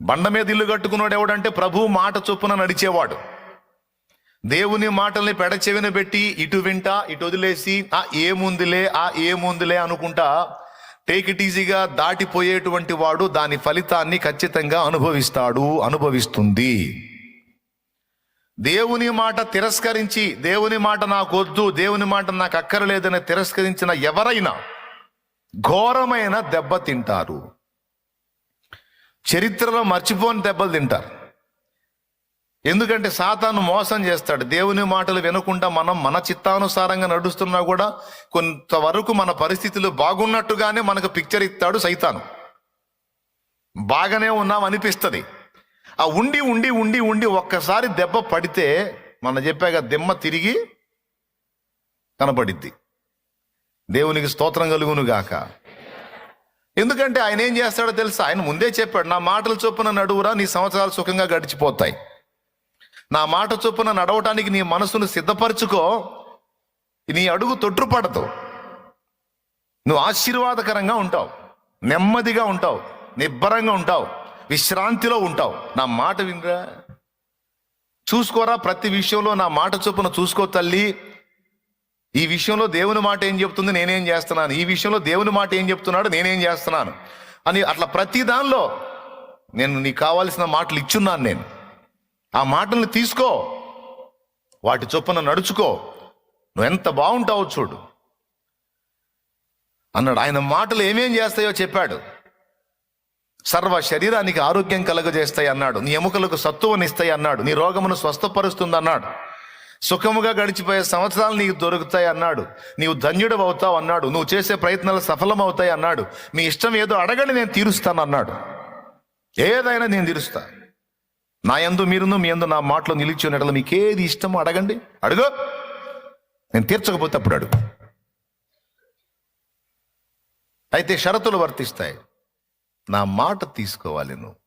బండ మీద ఇల్లు కట్టుకున్నాడు ఎవడంటే ప్రభువు మాట చొప్పున నడిచేవాడు. దేవుని మాటల్ని పెడచెవిన పెట్టి ఇటు వింటా ఇటు వదిలేసి ఏముందిలే అనుకుంటా టేక్ ఇట్ ఈజీగా దాటిపోయేటువంటి వాడు దాని ఫలితాన్ని ఖచ్చితంగా అనుభవిస్తుంది. దేవుని మాట తిరస్కరించి, దేవుని మాట నాకు వద్దు, దేవుని మాట నాకు అక్కరలేదని తిరస్కరించిన ఎవరైనా ఘోరమైన దెబ్బ తింటారు. చరిత్రలో మర్చిపోని దెబ్బలు తింటారు. ఎందుకంటే సాతాను మోసం చేస్తాడు. దేవుని మాటలు వినకుండా మనం మన చిత్తానుసారంగా నడుస్తున్నా కూడా కొంతవరకు మన పరిస్థితులు బాగున్నట్టుగానే మనకు పిక్చర్ ఇస్తాడు సైతాను. బాగానే ఉన్నాం అనిపిస్తుంది. ఆ ఉండి ఉండి ఉండి ఉండి ఒక్కసారి దెబ్బ పడితే మన చెప్పాక దిమ్మ తిరిగి కనపడిద్ది. దేవునికి స్తోత్రం కలుగును గాక. ఎందుకంటే ఆయన ఏం చేస్తాడో తెలుసా? ఆయన ముందే చెప్పాడు, నా మాటల చొప్పున నడువురా, నీ సంవత్సరాలు సుఖంగా గడిచిపోతాయి. నా మాట చొప్పున నడవటానికి నీ మనసును సిద్ధపరచుకో, నీ అడుగు తొట్టుపడదు, నువ్వు ఆశీర్వాదకరంగా ఉంటావు, నెమ్మదిగా ఉంటావు, నిబ్బరంగా ఉంటావు, విశ్రాంతిలో ఉంటావు. నా మాట వినరా, చూసుకోరా, ప్రతి విషయంలో నా మాట చొప్పున చూసుకో తల్లి. ఈ విషయంలో దేవుని మాట ఏం చెప్తుంది, నేనేం చేస్తున్నాను, ఈ విషయంలో దేవుని మాట ఏం చెప్తున్నాడు, నేనేం చేస్తున్నాను అని అట్లా ప్రతి దానిలో నేను నీకు కావాల్సిన మాటలు ఇచ్చున్నాను. నేను ఆ మాటల్ని తీసుకో, వాటి చొప్పున నడుచుకో, నువ్వు ఎంత బాగుంటావో చూడు అన్నాడు. ఆయన మాటలు ఏమేం చేస్తాయో చెప్పాడు. సర్వ శరీరానికి ఆరోగ్యం కలుగజేస్తాయి అన్నాడు, నీ ఎముకలకు సత్తువనిస్తాయి అన్నాడు, నీ రోగమును స్వస్థపరుస్తుంది అన్నాడు, సుఖముగా గడిచిపోయే సంవత్సరాలు నీకు దొరుకుతాయి అన్నాడు, నీవు ధన్యుడు అవుతావు అన్నాడు, నువ్వు చేసే ప్రయత్నాలు సఫలమవుతాయి అన్నాడు, మీ ఇష్టం ఏదో అడగండి నేను తీరుస్తాను అన్నాడు. ఏదైనా నేను తీరుస్తా. నా యందు మీరును మీ యందు నా మాటలో నిలిచి ఉన్నట్లు మీకేది ఇష్టమో అడగండి, అడుగు, నేను తీర్చకపోతే అప్పుడు అడుగు. అయితే షరతులు వర్తిస్తాయి. నా మాట తీసుకోవాలి నువ్వు.